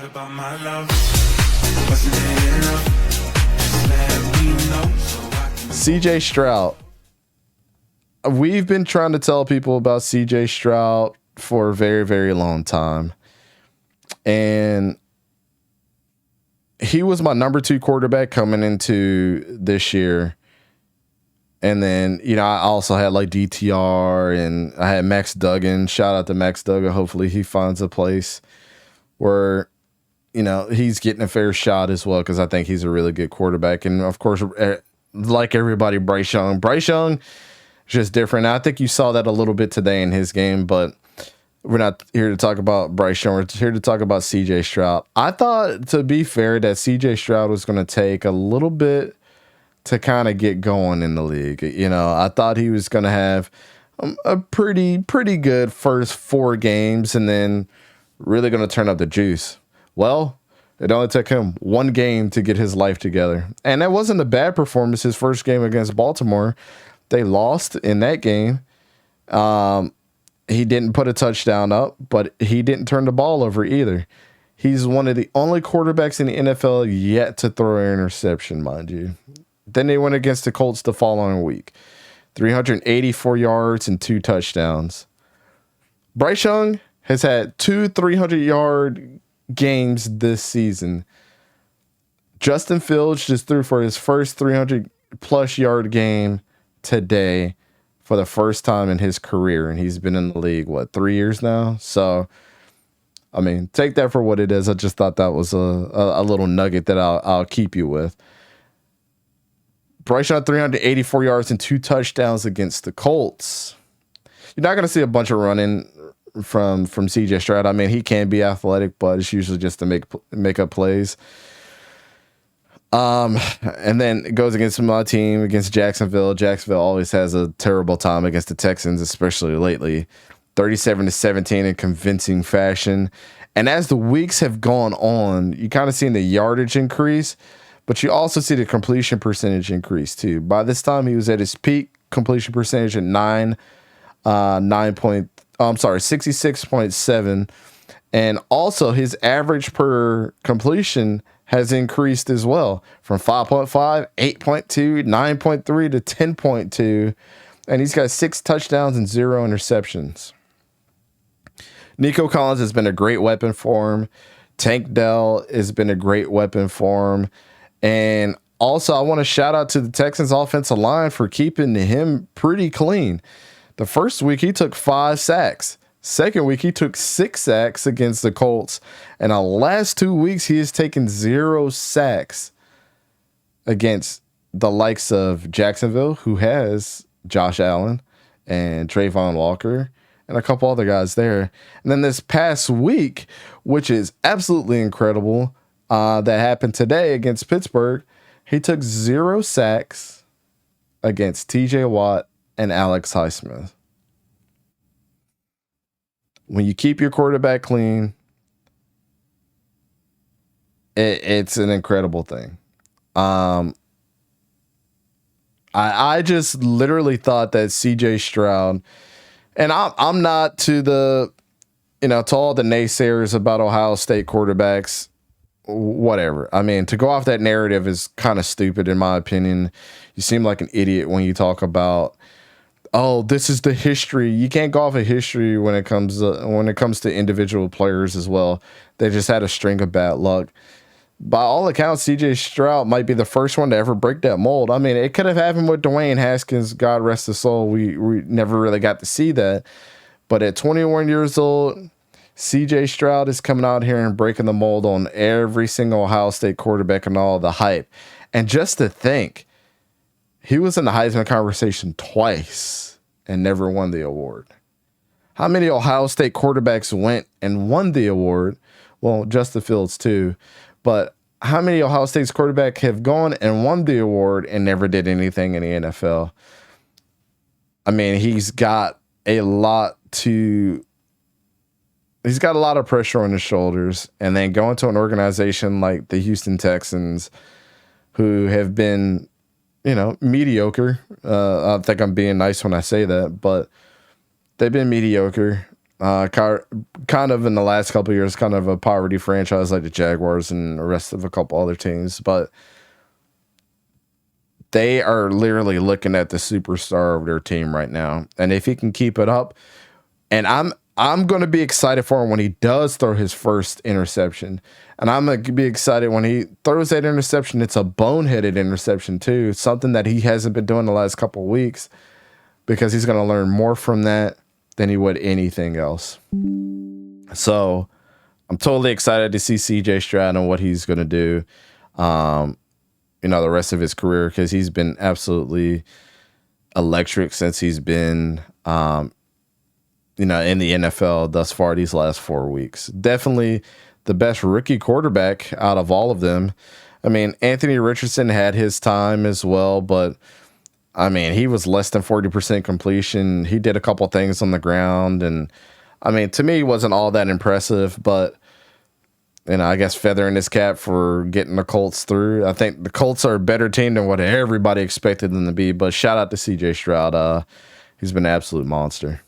What about my love? Wasn't it enough? Just let me know so I can. CJ Stroud. We've been trying to tell people about CJ Stroud for a very, very long time. And he was my number 2 quarterback coming into this year. And then, I also had like DTR and I had Max Duggan. Shout out to Max Duggan. Hopefully he finds a place where, he's getting a fair shot as well, because I think he's a really good quarterback. And of course, like everybody, Bryce Young. Bryce Young is just different. I think you saw that a little bit today in his game, but we're not here to talk about Bryce Young. We're here to talk about CJ Stroud. I thought, to be fair, that CJ Stroud was going to take a little bit to kind of get going in the league. I thought he was going to have a pretty good first 4 games and then really going to turn up the juice. Well, it only took him 1 game to get his life together. And that wasn't a bad performance. His first game against Baltimore, they lost in that game. He didn't put a touchdown up, but he didn't turn the ball over either. He's one of the only quarterbacks in the NFL yet to throw an interception, mind you. Then they went against the Colts the following week. 384 yards and 2 touchdowns. Bryce Young has had 2 300-yard games this season. Justin Fields just threw for his first 300-plus yard game today for the first time in his career, and he's been in the league, 3 years now? So, take that for what it is. I just thought that was a little nugget that I'll keep you with. Bryce Young, 384 yards and 2 touchdowns against the Colts. You're not going to see a bunch of running from CJ Stroud. He can be athletic, but it's usually just to make up plays. And then it goes against my team, against Jacksonville. Jacksonville always has a terrible time against the Texans, especially lately. 37-17 in convincing fashion. And as the weeks have gone on, you kind of seen the yardage increase, but you also see the completion percentage increase too. By this time, he was at his peak completion percentage at 66.7. And also his average per completion has increased as well, from 5.5, 8.2, 9.3 to 10.2. And he's got 6 touchdowns and 0 interceptions. Nico Collins has been a great weapon for him. Tank Dell has been a great weapon for him. And also, I want to shout out to the Texans offensive line for keeping him pretty clean. The first week, he took 5 sacks. Second week, he took 6 sacks against the Colts. And the last 2 weeks, he has taken 0 sacks against the likes of Jacksonville, who has Josh Allen and Trayvon Walker and a couple other guys there. And then this past week, which is absolutely incredible, that happened today against Pittsburgh, he took 0 sacks against TJ Watt and Alex Highsmith. When you keep your quarterback clean, it's an incredible thing. I just literally thought that CJ Stroud, and I'm not to the, to all the naysayers about Ohio State quarterbacks, whatever. To go off that narrative is kind of stupid in my opinion. You seem like an idiot when you talk about, oh, this is the history. You can't go off of history when it comes to individual players as well. They just had a string of bad luck. By all accounts, CJ Stroud might be the first one to ever break that mold. It could have happened with Dwayne Haskins, God rest his soul. We never really got to see that. But at 21 years old, CJ Stroud is coming out here and breaking the mold on every single Ohio State quarterback and all the hype. And just to think, he was in the Heisman conversation twice and never won the award. How many Ohio State quarterbacks went and won the award? Well, Justin Fields too. But how many Ohio State's quarterbacks have gone and won the award and never did anything in the NFL? He's got a lot of pressure on his shoulders, and then going to an organization like the Houston Texans, who have been, mediocre. I think I'm being nice when I say that, but they've been mediocre. Kind of in the last couple of years, kind of a poverty franchise like the Jaguars and the rest of a couple other teams, but they are literally looking at the superstar of their team right now. And if he can keep it up, and I'm going to be excited for him when he does throw his first interception. And I'm going to be excited when he throws that interception. It's a boneheaded interception too, something that he hasn't been doing the last couple of weeks, because he's going to learn more from that than he would anything else. So I'm totally excited to see CJ Stroud and what he's going to do, the rest of his career, because he's been absolutely electric since he's been, in the NFL thus far these last 4 weeks. Definitely the best rookie quarterback out of all of them. I mean, Anthony Richardson had his time as well, but I mean, he was less than 40% completion. He did a couple things on the ground, and I mean, to me, he wasn't all that impressive, but I guess feathering his cap for getting the Colts through. I think the Colts are a better team than what everybody expected them to be, but shout out to CJ Stroud. He's been an absolute monster.